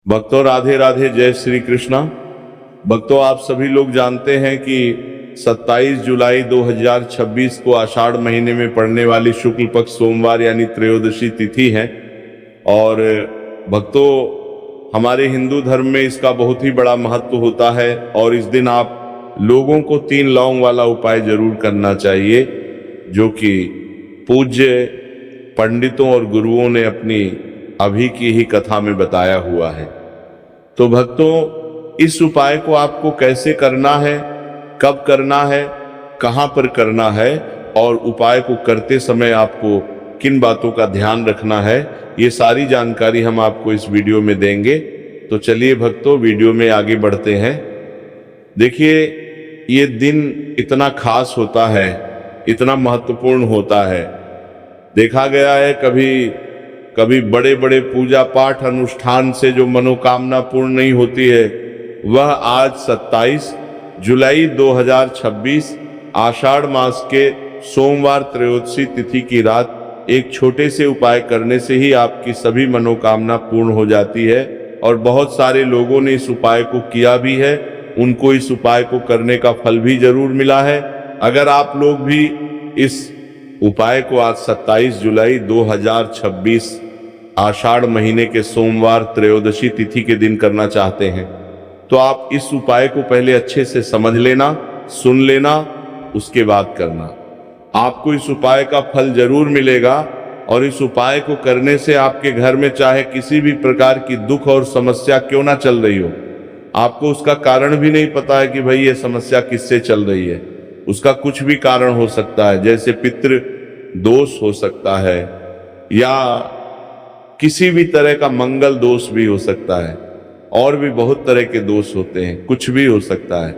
भक्तों राधे राधे, जय श्री कृष्णा। भक्तों आप सभी लोग जानते हैं कि 27 जुलाई 2026 को आषाढ़ महीने में पड़ने वाली शुक्ल पक्ष सोमवार यानी त्रयोदशी तिथि है। और भक्तों हमारे हिंदू धर्म में इसका बहुत ही बड़ा महत्व होता है और इस दिन आप लोगों को 3 लौंग वाला उपाय जरूर करना चाहिए, जो कि पूज्य पंडितों और गुरुओं ने अपनी अभी की ही कथा में बताया हुआ है। तो भक्तों इस उपाय को आपको कैसे करना है, कब करना है, कहां पर करना है और उपाय को करते समय आपको किन बातों का ध्यान रखना है, ये सारी जानकारी हम आपको इस वीडियो में देंगे। तो चलिए भक्तों वीडियो में आगे बढ़ते हैं। देखिए ये दिन इतना खास होता है, इतना महत्वपूर्ण होता है। देखा गया है कभी बड़े बड़े पूजा पाठ अनुष्ठान से जो मनोकामना पूर्ण नहीं होती है, वह आज 27 जुलाई 2026 आषाढ़ मास के सोमवार त्रयोदशी तिथि की रात एक छोटे से उपाय करने से ही आपकी सभी मनोकामना पूर्ण हो जाती है। और बहुत सारे लोगों ने इस उपाय को किया भी है, उनको इस उपाय को करने का फल भी जरूर मिला है। अगर आप लोग भी इस उपाय को आज 27 जुलाई 2026 आषाढ़ महीने के सोमवार त्रयोदशी तिथि के दिन करना चाहते हैं, तो आप इस उपाय को पहले अच्छे से समझ लेना, सुन लेना, उसके बाद करना। आपको इस उपाय का फल जरूर मिलेगा और इस उपाय को करने से आपके घर में चाहे किसी भी प्रकार की दुख और समस्या क्यों ना चल रही हो, आपको उसका कारण भी नहीं पता है कि भाई ये समस्या किससे चल रही है। उसका कुछ भी कारण हो सकता है, जैसे पितृ दोष हो सकता है या किसी भी तरह का मंगल दोष भी हो सकता है, और भी बहुत तरह के दोष होते हैं, कुछ भी हो सकता है।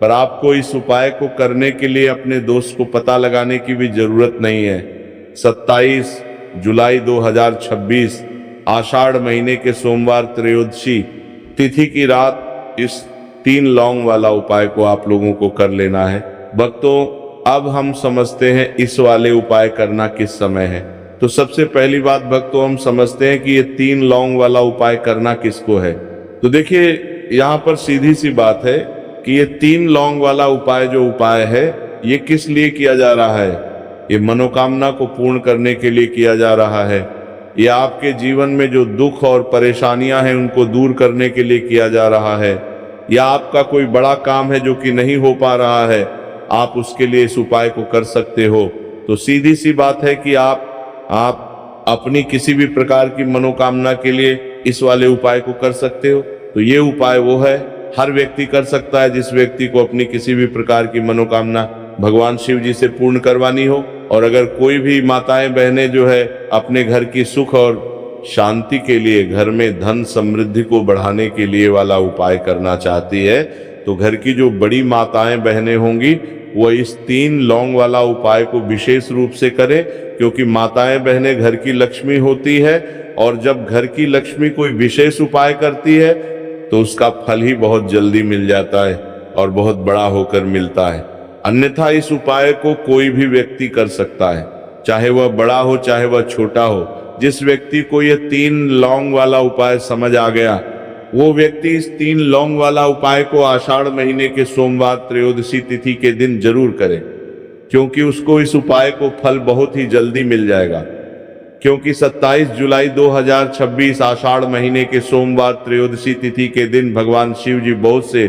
पर आपको इस उपाय को करने के लिए अपने दोष को पता लगाने की भी जरूरत नहीं है। 27 जुलाई 2026 आषाढ़ महीने के सोमवार त्रयोदशी तिथि की रात इस 3 लौंग वाला उपाय को आप लोगों को कर लेना है। भक्तों अब हम समझते हैं इस वाले उपाय करना किस समय है। तो सबसे पहली बात भक्तों हम समझते हैं कि ये 3 लौंग वाला उपाय करना किसको है। तो देखिए यहाँ पर सीधी सी बात है कि ये 3 लौंग वाला उपाय जो उपाय है ये किस लिए किया जा रहा है। ये मनोकामना को पूर्ण करने के लिए किया जा रहा है। ये आपके जीवन में जो दुख और परेशानियां हैं उनको दूर करने के लिए किया जा रहा है। या आपका कोई बड़ा काम है जो कि नहीं हो पा रहा है, आप उसके लिए इस उपाय को कर सकते हो। तो सीधी सी बात है कि आप अपनी किसी भी प्रकार की मनोकामना के लिए इस वाले उपाय को कर सकते हो। तो ये उपाय वो है, हर व्यक्ति कर सकता है जिस व्यक्ति को अपनी किसी भी प्रकार की मनोकामना भगवान शिव जी से पूर्ण करवानी हो। और अगर कोई भी माताएं बहनें जो है अपने घर की सुख और शांति के लिए, घर में धन समृद्धि को बढ़ाने के लिए वाला उपाय करना चाहती है, तो घर की जो बड़ी माताएं बहनें होंगी वो इस 3 लौंग वाला उपाय को विशेष रूप से करें, क्योंकि माताएं बहनें घर की लक्ष्मी होती है और जब घर की लक्ष्मी कोई विशेष उपाय करती है तो उसका फल ही बहुत जल्दी मिल जाता है और बहुत बड़ा होकर मिलता है। अन्यथा इस उपाय को कोई भी व्यक्ति कर सकता है, चाहे वह बड़ा हो चाहे वह छोटा हो। जिस व्यक्ति को यह 3 लौंग वाला उपाय समझ आ गया, वो व्यक्ति इस 3 लौंग वाला उपाय को आषाढ़ महीने के सोमवार त्रयोदशी तिथि के दिन जरूर करे, क्योंकि उसको इस उपाय को फल बहुत ही जल्दी मिल जाएगा। क्योंकि 27 जुलाई 2026 आषाढ़ महीने के सोमवार त्रयोदशी तिथि के दिन भगवान शिव जी बहुत से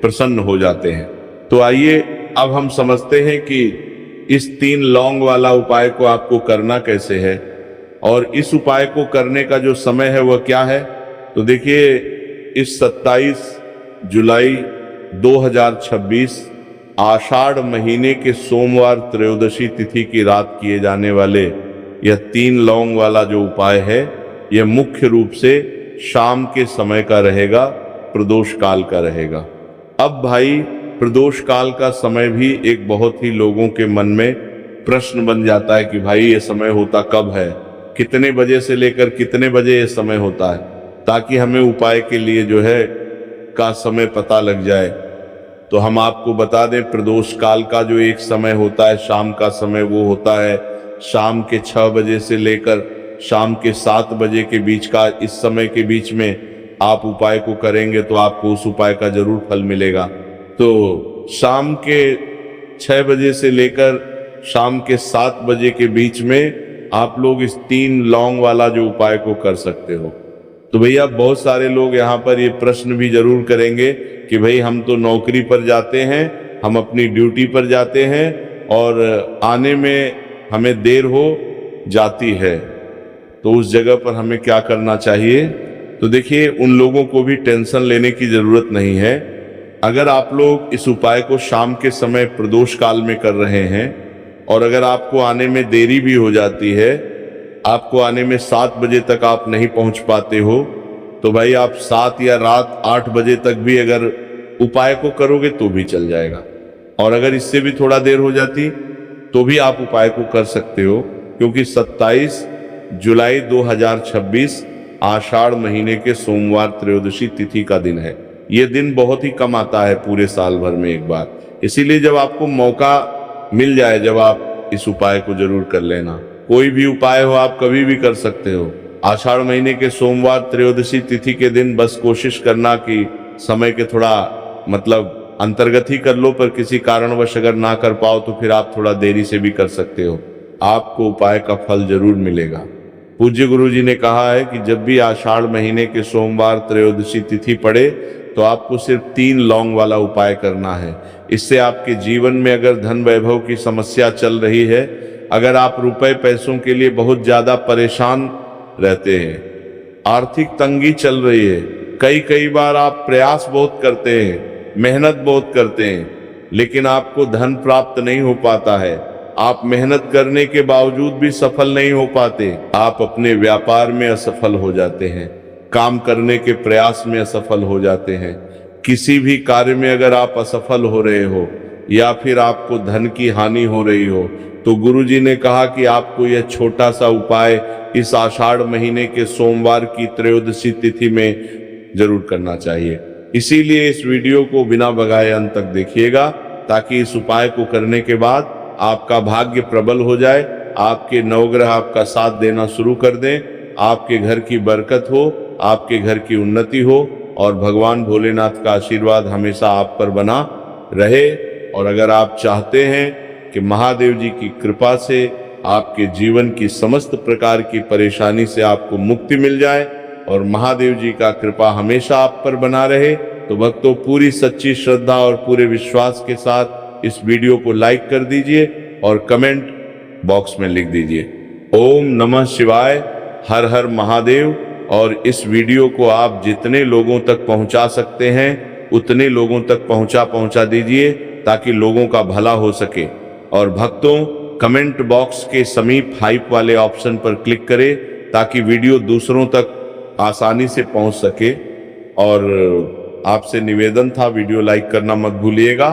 प्रसन्न हो जाते हैं। तो आइए अब हम समझते हैं कि इस 3 लौंग वाला उपाय को आपको करना कैसे है और इस उपाय को करने का जो समय है वह क्या है। तो देखिए इस 27 जुलाई 2026 आषाढ़ महीने के सोमवार त्रयोदशी तिथि की रात किए जाने वाले यह 3 लौंग वाला जो उपाय है, यह मुख्य रूप से शाम के समय का रहेगा, प्रदोष काल का रहेगा। अब भाई प्रदोष काल का समय भी एक बहुत ही लोगों के मन में प्रश्न बन जाता है कि भाई ये समय होता कब है, कितने बजे से लेकर कितने बजे ये समय होता है, ताकि हमें उपाय के लिए जो है का समय पता लग जाए। तो हम आपको बता दें, प्रदोष काल का जो एक समय होता है, शाम का समय, वो होता है शाम के 6 बजे से लेकर शाम के 7 बजे के बीच का। इस समय के बीच में आप उपाय को करेंगे तो आपको उस उपाय का जरूर फल मिलेगा। तो शाम के 6 बजे से लेकर शाम के 7 बजे के बीच में आप लोग इस 3 लौंग वाला जो उपाय को कर सकते हो। तो भैया बहुत सारे लोग यहाँ पर ये प्रश्न भी जरूर करेंगे कि भाई हम तो नौकरी पर जाते हैं, हम अपनी ड्यूटी पर जाते हैं और आने में हमें देर हो जाती है, तो उस जगह पर हमें क्या करना चाहिए। तो देखिए, उन लोगों को भी टेंशन लेने की जरूरत नहीं है। अगर आप लोग इस उपाय को शाम के समय प्रदोष काल में कर रहे हैं और अगर आपको आने में देरी भी हो जाती है, आपको आने में 7 बजे तक आप नहीं पहुंच पाते हो, तो भाई आप 7 या रात 8 बजे तक भी अगर उपाय को करोगे तो भी चल जाएगा। और अगर इससे भी थोड़ा देर हो जाती तो भी आप उपाय को कर सकते हो, क्योंकि 27 जुलाई 2026 आषाढ़ महीने के सोमवार त्रयोदशी तिथि का दिन है। ये दिन बहुत ही कम आता है पूरे साल भर में एक बार, इसीलिए जब आपको मौका मिल जाए, जब आप इस उपाय को जरूर कर लेना। कोई भी उपाय हो आप कभी भी कर सकते हो। आषाढ़ महीने के सोमवार त्रयोदशी तिथि के दिन बस कोशिश करना कि समय के थोड़ा मतलब अंतर्गत ही कर लो, पर किसी कारणवश अगर ना कर पाओ तो फिर आप थोड़ा देरी से भी कर सकते हो, आपको उपाय का फल जरूर मिलेगा। पूज्य गुरु जी ने कहा है कि जब भी आषाढ़ महीने के सोमवार त्रयोदशी तिथि पड़े तो आपको सिर्फ 3 लौंग वाला उपाय करना है। इससे आपके जीवन में अगर धन वैभव की समस्या चल रही है, अगर आप रुपए पैसों के लिए बहुत ज्यादा परेशान रहते हैं, आर्थिक तंगी चल रही है, कई बार आप प्रयास बहुत करते हैं, मेहनत बहुत करते हैं, लेकिन आपको धन प्राप्त नहीं हो पाता है, आप मेहनत करने के बावजूद भी सफल नहीं हो पाते, आप अपने व्यापार में असफल हो जाते हैं, काम करने के प्रयास में असफल हो जाते हैं, किसी भी कार्य में अगर आप असफल हो रहे हो या फिर आपको धन की हानि हो रही हो, तो गुरु जी ने कहा कि आपको यह छोटा सा उपाय इस आषाढ़ महीने के सोमवार की त्रयोदशी तिथि में जरूर करना चाहिए। इसीलिए इस वीडियो को बिना भगाए अंत तक देखिएगा, ताकि इस उपाय को करने के बाद आपका भाग्य प्रबल हो जाए, आपके नवग्रह आपका साथ देना शुरू कर दें, आपके घर की बरकत हो, आपके घर की उन्नति हो और भगवान भोलेनाथ का आशीर्वाद हमेशा आप पर बना रहे। और अगर आप चाहते हैं कि महादेव जी की कृपा से आपके जीवन की समस्त प्रकार की परेशानी से आपको मुक्ति मिल जाए और महादेव जी का कृपा हमेशा आप पर बना रहे, तो भक्तों पूरी सच्ची श्रद्धा और पूरे विश्वास के साथ इस वीडियो को लाइक कर दीजिए और कमेंट बॉक्स में लिख दीजिए ओम नमः शिवाय, हर हर महादेव। और इस वीडियो को आप जितने लोगों तक पहुंचा सकते हैं उतने लोगों तक पहुंचा दीजिए, ताकि लोगों का भला हो सके। और भक्तों, कमेंट बॉक्स के समीप हाइप वाले ऑप्शन पर क्लिक करें, ताकि वीडियो दूसरों तक आसानी से पहुंच सके। और आपसे निवेदन था, वीडियो लाइक करना मत भूलिएगा।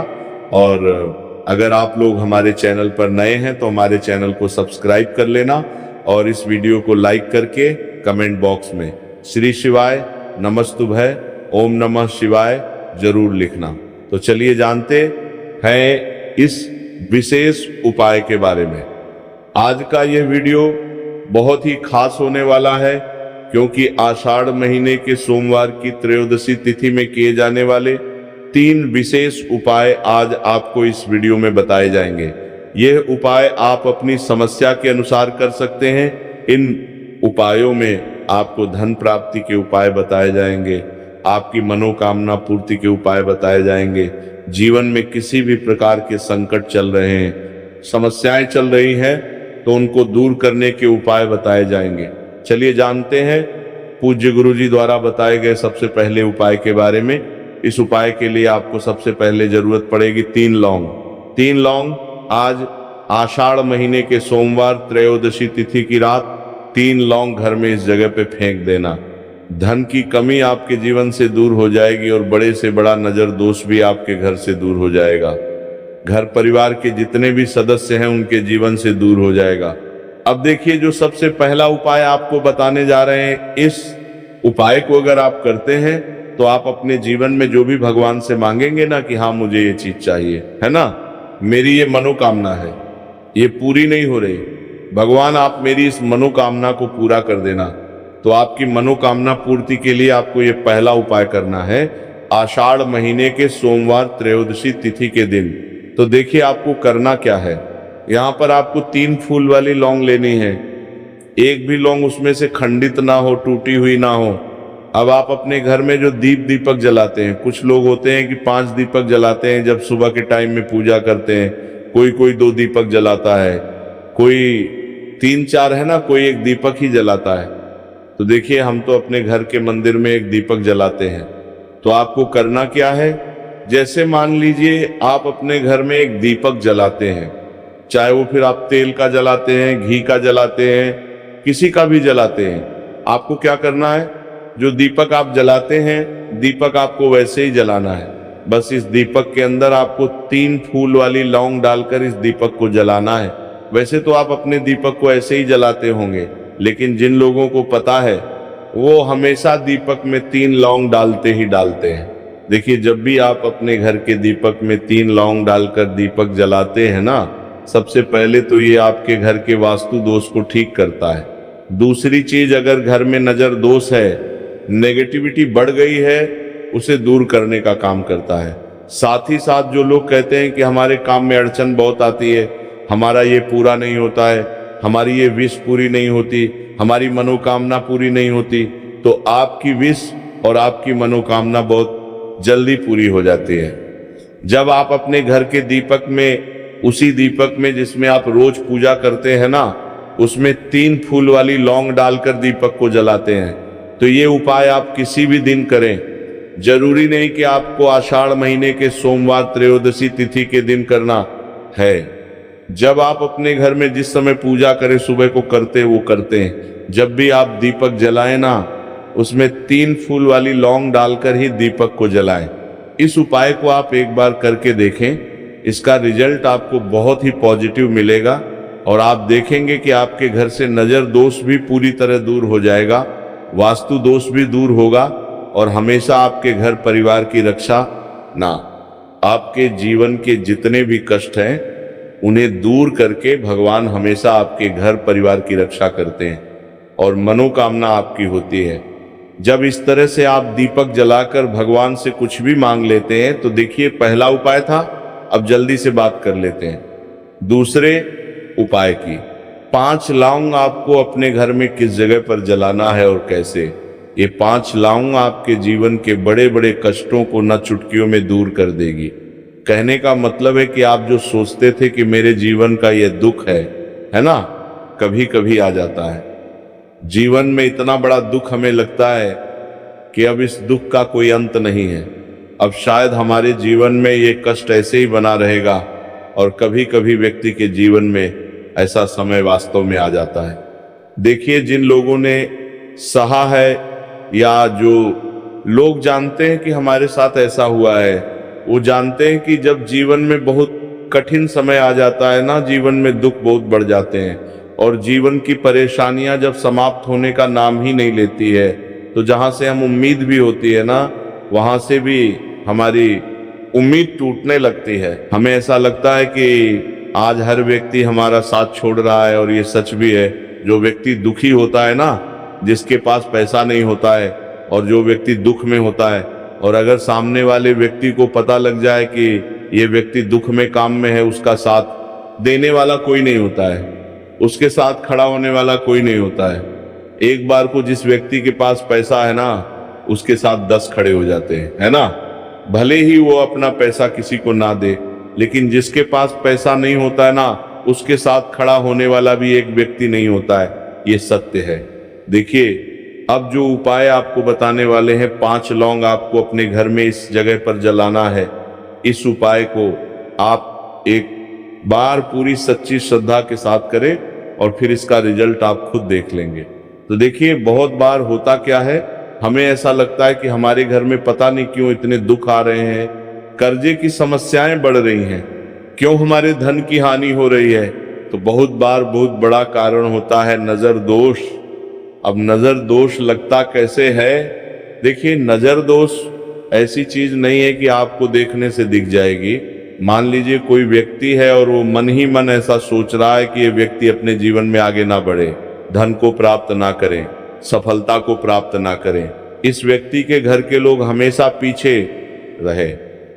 और अगर आप लोग हमारे चैनल पर नए हैं तो हमारे चैनल को सब्सक्राइब कर लेना और इस वीडियो को लाइक करके कमेंट बॉक्स में श्री शिवाय, नमस्तुभ्य, ओम नमः शिवाय जरूर लिखना। तो चलिए जानते हैं इस विशेष उपाय के बारे में। आज का यह वीडियो बहुत ही खास होने वाला है, क्योंकि आषाढ़ महीने के सोमवार की त्रयोदशी तिथि में किए जाने वाले 3 विशेष उपाय आज आपको इस वीडियो में बताए जाएंगे। यह उपाय आप अपनी समस्या के अनुसार कर सकते हैं। इन उपायों में आपको धन प्राप्ति के उपाय बताए जाएंगे, आपकी मनोकामना पूर्ति के उपाय बताए जाएंगे, जीवन में किसी भी प्रकार के संकट चल रहे हैं, समस्याएं चल रही हैं, तो उनको दूर करने के उपाय बताए जाएंगे। चलिए जानते हैं पूज्य गुरु जी द्वारा बताए गए सबसे पहले उपाय के बारे में। इस उपाय के लिए आपको सबसे पहले जरूरत पड़ेगी 3 लौंग। 3 लौंग आज आषाढ़ महीने के सोमवार त्रयोदशी तिथि की रात 3 लौंग घर में इस जगह पे फेंक देना। धन की कमी आपके जीवन से दूर हो जाएगी और बड़े से बड़ा नजर दोष भी आपके घर से दूर हो जाएगा। घर परिवार के जितने भी सदस्य हैं उनके जीवन से दूर हो जाएगा। अब देखिए, जो सबसे पहला उपाय आपको बताने जा रहे हैं, इस उपाय को अगर आप करते हैं तो आप अपने जीवन में जो भी भगवान से मांगेंगे ना कि हाँ मुझे ये चीज चाहिए, है ना, मेरी ये मनोकामना है, ये पूरी नहीं हो रही, भगवान आप मेरी इस मनोकामना को पूरा कर देना। तो आपकी मनोकामना पूर्ति के लिए आपको ये पहला उपाय करना है, आषाढ़ महीने के सोमवार त्रयोदशी तिथि के दिन। तो देखिए आपको करना क्या है। यहाँ पर आपको 3 फूल वाली लौंग लेनी है। एक भी लौंग उसमें से खंडित ना हो, टूटी हुई ना हो। अब आप अपने घर में जो दीपक जलाते हैं, कुछ लोग होते हैं कि 5 दीपक जलाते हैं जब सुबह के टाइम में पूजा करते हैं, कोई 2 दीपक जलाता है, कोई 3-4 है ना, कोई 1 दीपक ही जलाता है। तो देखिए हम तो अपने घर के मंदिर में 1 दीपक जलाते हैं। तो आपको करना क्या है, जैसे मान लीजिए आप अपने घर में 1 दीपक जलाते हैं, चाहे वो फिर आप तेल का जलाते हैं, घी का जलाते हैं, किसी का भी जलाते हैं। आपको क्या करना है, जो दीपक आप जलाते हैं, दीपक आपको वैसे ही जलाना है। बस इस दीपक के अंदर आपको 3 फूल वाली लौंग डालकर इस दीपक को जलाना है। वैसे तो आप अपने दीपक को ऐसे ही जलाते होंगे, लेकिन जिन लोगों को पता है वो हमेशा दीपक में 3 लौंग डालते ही डालते हैं। देखिए जब भी आप अपने घर के दीपक में 3 लौंग डालकर दीपक जलाते हैं ना, सबसे पहले तो ये आपके घर के वास्तु दोष को ठीक करता है। दूसरी चीज, अगर घर में नजर दोष है, नेगेटिविटी बढ़ गई है, उसे दूर करने का काम करता है। साथ ही साथ जो लोग कहते हैं कि हमारे काम में अड़चन बहुत आती है, हमारा ये पूरा नहीं होता है, हमारी ये विश पूरी नहीं होती, हमारी मनोकामना पूरी नहीं होती, तो आपकी विश और आपकी मनोकामना बहुत जल्दी पूरी हो जाती है। जब आप अपने घर के दीपक में, उसी दीपक में जिसमें आप रोज पूजा करते हैं ना, उसमें 3 फूल वाली लौंग डालकर दीपक को जलाते हैं, तो ये उपाय आप किसी भी दिन करें। जरूरी नहीं कि आपको आषाढ़ महीने के सोमवार त्रयोदशी तिथि के दिन करना है। जब आप अपने घर में जिस समय पूजा करें, सुबह को करते वो करते हैं, जब भी आप दीपक जलाएं ना, उसमें 3 फूल वाली लौंग डालकर ही दीपक को जलाएं। इस उपाय को आप एक बार करके देखें, इसका रिजल्ट आपको बहुत ही पॉजिटिव मिलेगा और आप देखेंगे कि आपके घर से नजर दोष भी पूरी तरह दूर हो जाएगा, वास्तु दोष भी दूर होगा और हमेशा आपके घर परिवार की रक्षा ना, आपके जीवन के जितने भी कष्ट हैं उन्हें दूर करके भगवान हमेशा आपके घर परिवार की रक्षा करते हैं और मनोकामना आपकी होती है। जब इस तरह से आप दीपक जलाकर भगवान से कुछ भी मांग लेते हैं, तो देखिए पहला उपाय था, अब जल्दी से बात कर लेते हैं दूसरे उपाय की। 5 लौंग आपको अपने घर में किस जगह पर जलाना है और कैसे। ये 5 लौंग आपके जीवन के बड़े बड़े कष्टों को न चुटकियों में दूर कर देगी। कहने का मतलब है कि आप जो सोचते थे कि मेरे जीवन का ये दुख है ना, कभी कभी आ जाता है। जीवन में इतना बड़ा दुख हमें लगता है कि अब इस दुख का कोई अंत नहीं है, अब शायद हमारे जीवन में ये कष्ट ऐसे ही बना रहेगा। और कभी कभी व्यक्ति के जीवन में ऐसा समय वास्तव में आ जाता है। देखिए जिन लोगों ने सहा है, या जो लोग जानते हैं कि हमारे साथ ऐसा हुआ है, वो जानते हैं कि जब जीवन में बहुत कठिन समय आ जाता है ना, जीवन में दुख बहुत बढ़ जाते हैं और जीवन की परेशानियां जब समाप्त होने का नाम ही नहीं लेती है, तो जहां से हम उम्मीद भी होती है ना, वहां से भी हमारी उम्मीद टूटने लगती है। हमें ऐसा लगता है कि आज हर व्यक्ति हमारा साथ छोड़ रहा है, और ये सच भी है। जो व्यक्ति दुखी होता है ना, जिसके पास पैसा नहीं होता है, और जो व्यक्ति दुख में होता है, और अगर सामने वाले व्यक्ति को पता लग जाए कि ये व्यक्ति दुख में काम में है, उसका साथ देने वाला कोई नहीं होता है, उसके साथ खड़ा होने वाला कोई नहीं होता है। एक बार को जिस व्यक्ति के पास पैसा है ना, उसके साथ 10 खड़े हो जाते हैं, है ना। भले ही वो अपना पैसा किसी को ना दे, लेकिन जिसके पास पैसा नहीं होता है ना, उसके साथ खड़ा होने वाला भी एक व्यक्ति नहीं होता है। ये सत्य है। देखिए अब जो उपाय आपको बताने वाले हैं, 5 लौंग आपको अपने घर में इस जगह पर जलाना है। इस उपाय को आप एक बार पूरी सच्ची श्रद्धा के साथ करें और फिर इसका रिजल्ट आप खुद देख लेंगे। तो देखिए बहुत बार होता क्या है, हमें ऐसा लगता है कि हमारे घर में पता नहीं क्यों इतने दुख आ रहे हैं, कर्जे की समस्याएं बढ़ रही हैं, क्यों हमारे धन की हानि हो रही है। तो बहुत बार बहुत बड़ा कारण होता है नजर दोष। अब नजर दोष लगता कैसे है? देखिए नजर दोष ऐसी चीज नहीं है कि आपको देखने से दिख जाएगी। मान लीजिए कोई व्यक्ति है और वो मन ही मन ऐसा सोच रहा है कि ये व्यक्ति अपने जीवन में आगे ना बढ़े, धन को प्राप्त ना करे, सफलता को प्राप्त ना करें। इस व्यक्ति के घर के लोग हमेशा पीछे रहे।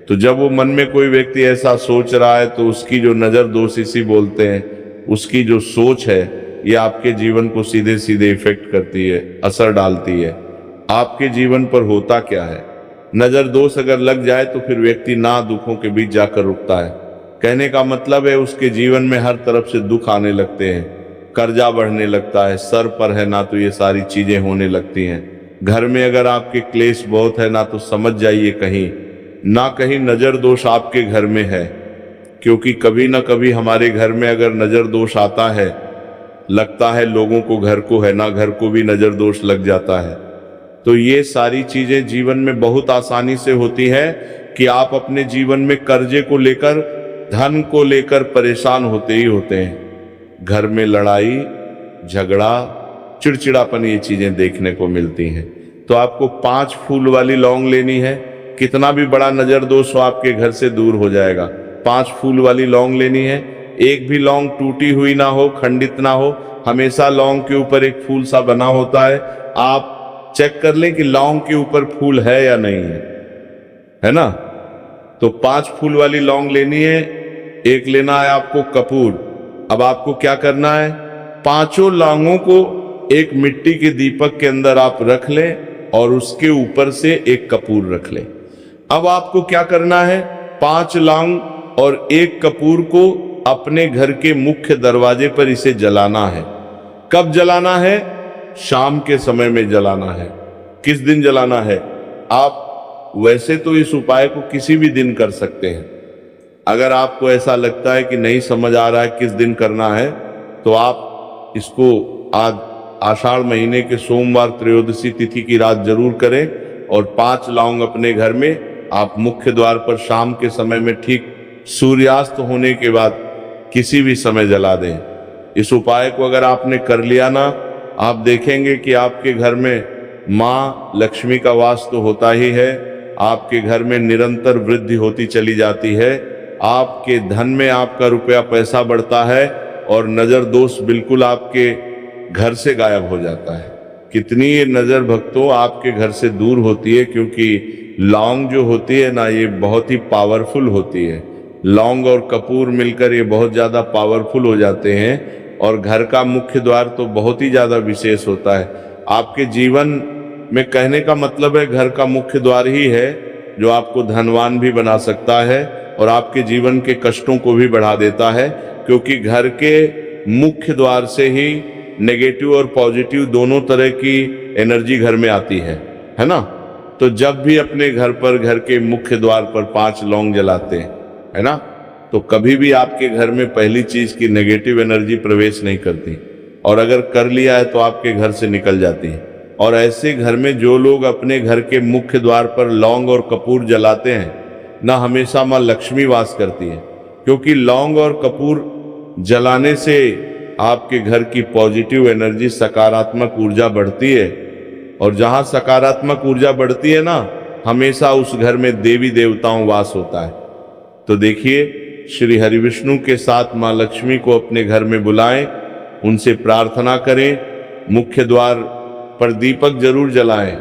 तो जब वो मन में कोई व्यक्ति ऐसा सोच रहा है तो उसकी जो नजर दोष इसी बोलते हैं, उसकी जो सोच है ये आपके जीवन को सीधे सीधे इफेक्ट करती है, असर डालती है। आपके जीवन पर होता क्या है, नजर दोष अगर लग जाए तो फिर व्यक्ति ना दुखों के बीच जाकर रुकता है। कहने का मतलब है उसके जीवन में हर तरफ से दुख आने लगते हैं, कर्जा बढ़ने लगता है, सर पर है ना तो ये सारी चीजें होने लगती हैं। घर में अगर आपके क्लेश बहुत है ना तो समझ जाइए कहीं ना कहीं नजर दोष आपके घर में है, क्योंकि कभी ना कभी हमारे घर में अगर नजर दोष आता है, लगता है लोगों को घर को है ना घर को भी नजर दोष लग जाता है। तो ये सारी चीजें जीवन में बहुत आसानी से होती है कि आप अपने जीवन में कर्जे को लेकर, धन को लेकर परेशान होते ही होते हैं। घर में लड़ाई झगड़ा चिड़चिड़ापन ये चीजें देखने को मिलती हैं। तो आपको 5 फूल वाली लौंग लेनी है, कितना भी बड़ा नजर दोष हो आपके घर से दूर हो जाएगा। 5 फूल वाली लौंग लेनी है, एक भी लौंग टूटी हुई ना हो, खंडित ना हो, हमेशा लौंग के ऊपर एक फूल सा बना होता है। आप चेक कर लें कि लौंग के ऊपर फूल है या नहीं है ना। तो 5 फूल वाली लौंग लेनी है। एक लेना है आपको कपूर। अब आपको क्या करना है, 5 लौंगों को एक मिट्टी के दीपक के अंदर आप रख लें और उसके ऊपर से एक कपूर रख लें। अब आपको क्या करना है, 5 लौंग और एक कपूर को अपने घर के मुख्य दरवाजे पर इसे जलाना है। कब जलाना है, शाम के समय में जलाना है। किस दिन जलाना है, आप वैसे तो इस उपाय को किसी भी दिन कर सकते हैं। अगर आपको ऐसा लगता है कि नहीं समझ आ रहा है किस दिन करना है, तो आप इसको आज आषाढ़ महीने के सोमवार त्रयोदशी तिथि की रात जरूर करें और 5 लौंग अपने घर में आप मुख्य द्वार पर शाम के समय में ठीक सूर्यास्त होने के बाद किसी भी समय जला दें। इस उपाय को अगर आपने कर लिया ना, आप देखेंगे कि आपके घर में माँ लक्ष्मी का वास तो होता ही है, आपके घर में निरंतर वृद्धि होती चली जाती है, आपके धन में आपका रुपया पैसा बढ़ता है और नजर दोष बिल्कुल आपके घर से गायब हो जाता है। कितनी ये नजर भक्तों आपके घर से दूर होती है, क्योंकि लौंग जो होती है ना ये बहुत ही पावरफुल होती है। लौंग और कपूर मिलकर ये बहुत ज़्यादा पावरफुल हो जाते हैं और घर का मुख्य द्वार तो बहुत ही ज़्यादा विशेष होता है। आपके जीवन में कहने का मतलब है घर का मुख्य द्वार ही है जो आपको धनवान भी बना सकता है और आपके जीवन के कष्टों को भी बढ़ा देता है, क्योंकि घर के मुख्य द्वार से ही नेगेटिव और पॉजिटिव दोनों तरह की एनर्जी घर में आती है ना। तो जब भी अपने घर पर, घर के मुख्य द्वार पर 5 लौंग जलाते हैं, है ना, तो कभी भी आपके घर में पहली चीज की नेगेटिव एनर्जी प्रवेश नहीं करती, और अगर कर लिया है तो आपके घर से निकल जाती है। और ऐसे घर में जो लोग अपने घर के मुख्य द्वार पर लौंग और कपूर जलाते हैं ना, हमेशा माँ लक्ष्मी वास करती है, क्योंकि लौंग और कपूर जलाने से आपके घर की पॉजिटिव एनर्जी, सकारात्मक ऊर्जा बढ़ती है, और जहां सकारात्मक ऊर्जा बढ़ती है ना, हमेशा उस घर में देवी देवताओं वास होता है। तो देखिए, श्री हरिविष्णु के साथ माँ लक्ष्मी को अपने घर में बुलाएं, उनसे प्रार्थना करें, मुख्य द्वार पर दीपक जरूर जलाएं।